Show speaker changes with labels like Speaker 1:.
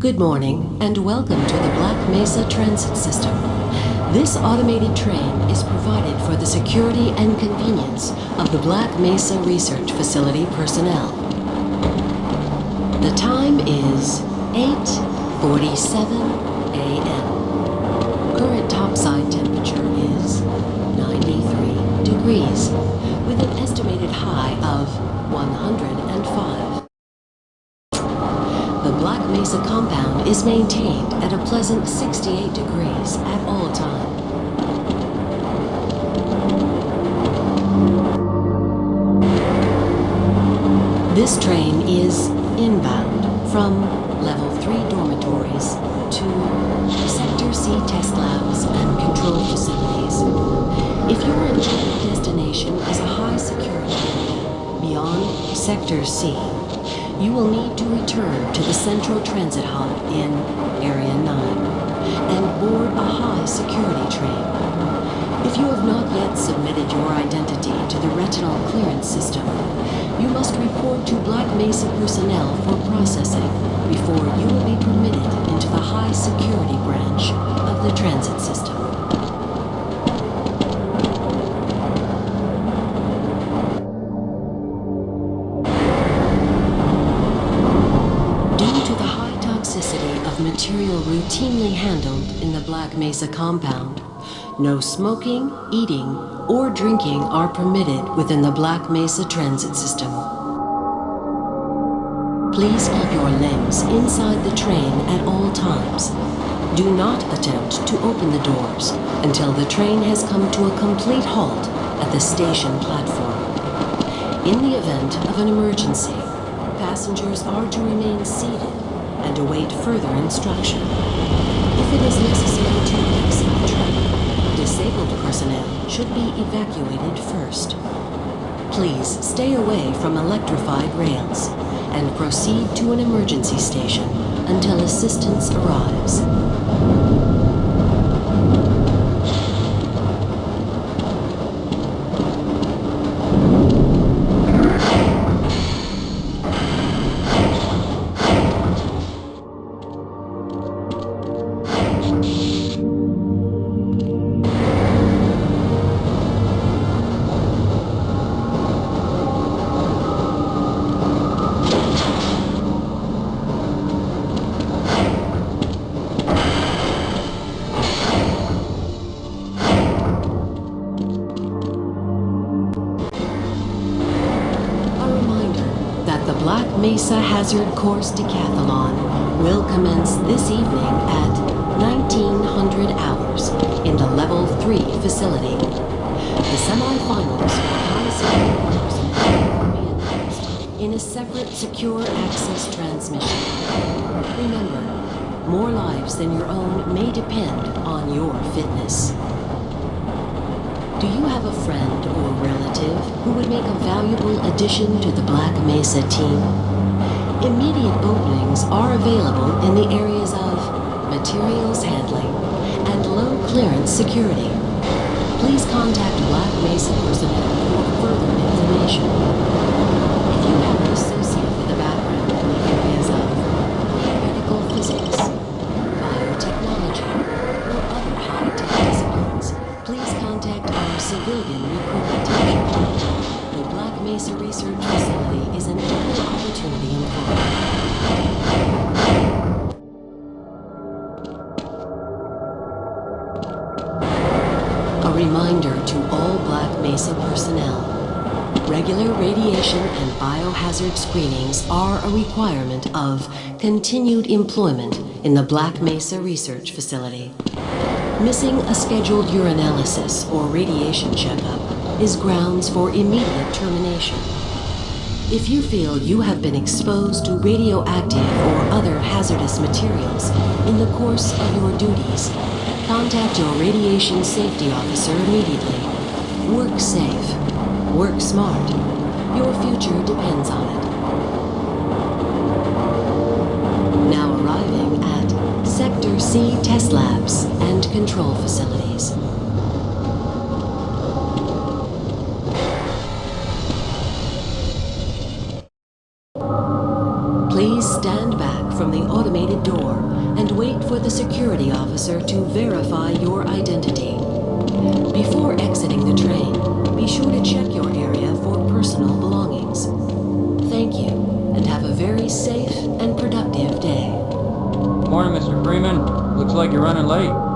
Speaker 1: Good morning and welcome to the Black Mesa Transit System. This automated train is provided for the security and convenience of the Black Mesa Research Facility personnel. The time is 8:47 a.m. Current topside temperature is 93 degrees with an estimated high of 105. The Black Mesa compound is maintained at a pleasant 68 degrees at all times. This train is inbound from Level 3 dormitories to Sector C test labs and control facilities. If your intended destination is a high security area beyond Sector C, you will need to return to the Central Transit Hub in Area 9 and board a high security train. If you have not yet submitted your identity to the retinal clearance system, you must report to Black Mesa personnel for processing before you will be permitted into the high security branch of the transit system. Material routinely handled in the Black Mesa compound, no smoking, eating, or drinking are permitted within the Black Mesa transit system. Please keep your limbs inside the train at all times. Do not attempt to open the doors until the train has come to a complete halt at the station platform. In the event of an emergency, passengers are to remain seated and await further instruction. If it is necessary to exit the train, disabled personnel should be evacuated first. Please stay away from electrified rails and proceed to an emergency station until assistance arrives. Black Mesa Hazard Course Decathlon will commence this evening at 1900 hours in the Level 3 facility. The semifinals for high security personnel will be announced in a separate secure access transmission. Remember, more lives than your own may depend on your fitness. Do you have a friend or relative who would make a valuable addition to the Black Mesa team? Immediate openings are available in the areas of materials handling and low clearance security. Please contact Black Mesa personnel for further information. If you have an associate with a background in the areas of theoretical physics, biotechnology, or other high-tech disciplines, please contact our civilian recruitment division. The Black Mesa Research Facility is an equal opportunity employer. A reminder to all Black Mesa personnel. Regular radiation and biohazard screenings are a requirement of continued employment in the Black Mesa Research Facility. Missing a scheduled urinalysis or radiation checkup is grounds for immediate termination. If you feel you have been exposed to radioactive or other hazardous materials in the course of your duties, contact your radiation safety officer immediately. Work safe. Work smart. Your future depends on it. Now arriving at Sector C test labs and control facilities. Please Please stand back from the automated door and wait for the security officer to verify your identity. Before exiting the train, be sure to check your area for personal belongings. Thank you, and have a very safe and productive day.
Speaker 2: Morning, Mr. Freeman. Looks like you're running late.